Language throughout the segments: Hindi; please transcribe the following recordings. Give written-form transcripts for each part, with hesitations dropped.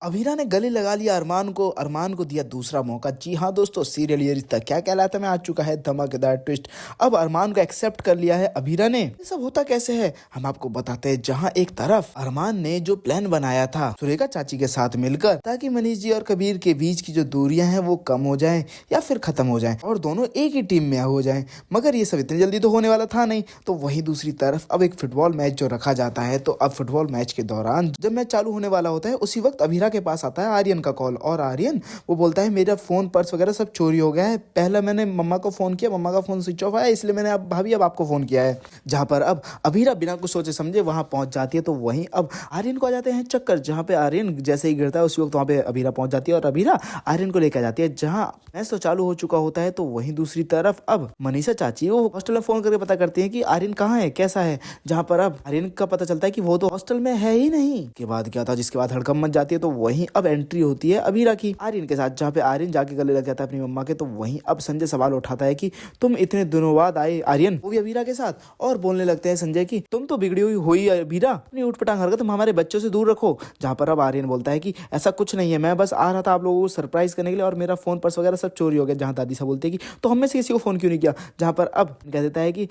अभीरा ने गले लगा लिया अरमान को दिया दूसरा मौका। जी हाँ दोस्तों, सीरियल ये रिश्ता क्या कहलाता में आ चुका है धमाकेदार ट्विस्ट। अब अरमान को एक्सेप्ट कर लिया है अभीरा ने। ये सब होता कैसे है हम आपको बताते हैं। जहाँ एक तरफ अरमान ने जो प्लान बनाया था सुरेखा चाची के साथ मिलकर, ताकि मनीष जी और कबीर के बीच की जो दूरियां हैं वो कम हो जाएं या फिर खत्म हो जाएं और दोनों एक ही टीम में हो जाएं, मगर ये सब इतनी जल्दी तो होने वाला था नहीं। तो वहीं दूसरी तरफ अब एक फुटबॉल मैच जो रखा जाता है, तो अब फुटबॉल मैच के दौरान जब मैच चालू होने वाला होता है उसी वक्त अभीरा के पास आता है आर्यन का कॉल। और आर्यन वो बोलता है मेरा फोन पर्स वगैरह सब चोरी हो गया है। पहले मैंने मम्मा को फोन किया, मम्मा का फोन स्विच ऑफ आया, इसलिए मैंने अब भाभी अब आपको फोन किया है। जहां पर अब अभीरा बिना कुछ सोचे समझे वहां पहुंच जाती है। तो वहीं अब आर्यन को आ जाते हैं चक्कर। जहां पे आर्यन जैसे ही गिरता है उसी वक्त वहां पे अभीरा पहुंच जाती है और अभीरा आर्यन को लेकर जाती है। जहां मैच तो चालू हो चुका होता है। तो वहीं दूसरी तरफ अब मनीषा चाची वो हॉस्टल में फोन करके पता करती है कि आर्यन कहाँ है, कैसा है। जहां पर अब आर्यन का पता चलता है कि वो तो हॉस्टल में है ही नहीं। के बाद क्या था, जिसके बाद हड़कंप मच जाती है। तो वहीं अब एंट्री होती है अभीरा की आर्यन के साथ। जहाँ पे आर्यन जाके गले लग जाता है अपनी मम्मा के। तो वहीं अब संजय सवाल उठाता है कि तुम इतने दिनों बाद आए आर्यन, वो भी अभीरा के साथ, और बोलने लगते हैं संजय की तुम तो बिगड़ी हुई अभीरा, अपनी उठपटांग हरकत तुम हमारे बच्चों से दूर रखो। जहाँ पर अब आर्यन बोलता है कि ऐसा कुछ नहीं है, मैं बस आ रहा था आप लोगों को सरप्राइज करने के लिए और मेरा फोन पर्स वगैरह सब चोरी हो गया। जहाँ दादी साहब बोलते हैं कि तो हम में से किसी को फोन क्यों नहीं किया। जहाँ पर अब कह देता है कि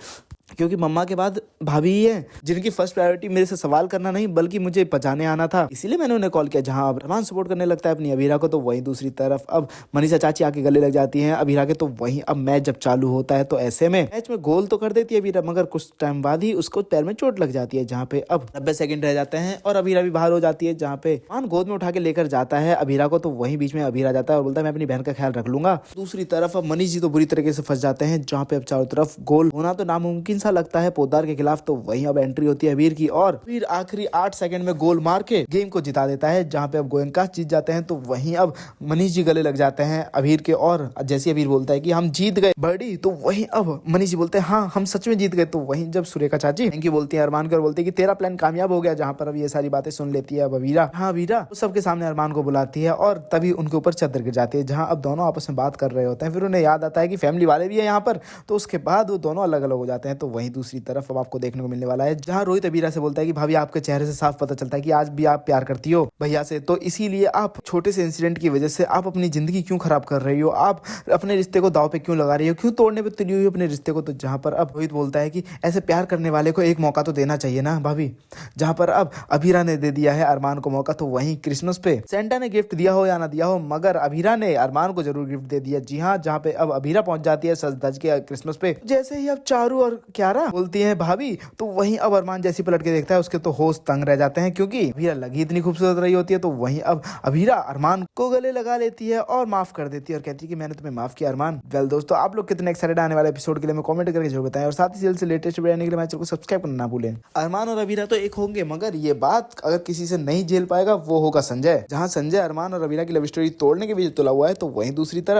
क्योंकि मम्मा के बाद भाभी ही है जिनकी फर्स्ट प्रायोरिटी मेरे से सवाल करना नहीं बल्कि मुझे बचाने आना था, इसीलिए मैंने उन्हें कॉल किया। जहां अब अरमान सपोर्ट करने लगता है अपनी अभीरा को। तो वहीं दूसरी तरफ अब मनीषा चाची आके गले लग जाती हैं अभीरा के। तो वहीं अब मैच जब चालू होता है तो ऐसे में मैच में गोल तो कर देती है अभीरा, मगर कुछ टाइम बाद ही उसको पैर में चोट लग जाती है। जहाँ पे अब 90 सेकंड रह जाते हैं और अभीरा भी बाहर हो जाती है। जहाँ पे अरमान गोद में उठा के लेकर जाता है अभीरा को। तो वहीं बीच में अभीरा जाता है और बोलता है मैं अपनी बहन का ख्याल रख लूंगा। दूसरी तरफ अब मनीष जी तो बुरी तरीके से फंस जाते हैं। जहाँ पे अब चारों तरफ गोल होना तो नामुमकिन सा लगता है पोद्दार के खिलाफ। तो वहीं अब एंट्री होती है अबीर की और फिर आखिरी 8 सेकंड में गोल मार के गेम को जिता देता है। जहां पे अब गोयनका जीत जाते हैं। तो वहीं अब मनीष जी गले लग जाते हैं अबीर के और जैसे अबीर बोलता है कि हम जीत गए बड़ी, तो वहीं अब मनीष जी बोलते हैं हाँ हम सच में जीत गए। तो वहीं जब सुरेखा चाची थैंक यू बोलती है अरमान को और बोलती है कि तेरा प्लान कामयाब हो गया। जहां पर अब ये सारी बातें सुन लेती है अब अबीरा। हाँ अबीरा उस सबके सामने अरमान को बुलाती है और तभी उनके ऊपर चादर गिर जाती है। जहां अब दोनों आपस में बात कर रहे होते हैं। फिर उन्हें याद आता है कि फैमिली वाले भी है यहाँ पर। तो उसके बाद वो दोनों अलग अलग हो जाते हैं। तो वहीं दूसरी तरफ अब आपको देखने को मिलने वाला है जहां रोहित अबीरा से बोलता है कि भाभी आपके चेहरे से साफ पता चलता है कि आज भी आप प्यार करती हो भैया से, तो इसीलिए आप छोटे से इंसिडेंट की वजह से आप अपनी जिंदगी क्यों खराब कर रही हो, आप अपने रिश्ते को दाव पे क्यों लगा रही हो, क्यों तोड़ने पे तुली हुई हो अपने रिश्ते को। तो जहां पर अब रोहित बोलता है कि ऐसे प्यार करने वाले को एक मौका तो देना चाहिए ना भाभी। जहां पर अब अभीरा ने दे दिया है अरमान को मौका। तो वहीं क्रिसमस पे सेंटा ने गिफ्ट दिया हो या ना दिया हो, मगर अभीरा ने अरमान को जरूर गिफ्ट दे दिया। जी हाँ, जहाँ पे अब अभीरा पहुंच जाती है सज धज के क्रिसमस पे। जैसे ही अब चारू और क्यारा बोलती है भाभी, तो वहीं अब अरमान जैसी पलट के देखता है उसके तो होश तंग रह जाते हैं, क्योंकि अभीरा लगी इतनी खूबसूरत रही होती है। तो वहीं अब अभीरा अरमान को गले लगा लेती है और माफ कर देती है और कहती है कि मैंने तुम्हें माफ किया अरमान। वेल दोस्तों, आप लोग कितने एक्साइटेड आने वाले एपिसोड के लिए हमें कमेंट करके जरूर बताएं और साथ ही से लेटेस्ट वीडियो आने के लिए चैनल को सब्सक्राइब करना ना भूलें। अरमान और अभीरा तो एक होंगे, मगर ये बात अगर किसी से नहीं झेल पाएगा वो होगा संजय। जहां संजय अरमान और अभीरा की लव स्टोरी तोड़ने के बीच तुला हुआ है। तो वहीं दूसरी तरफ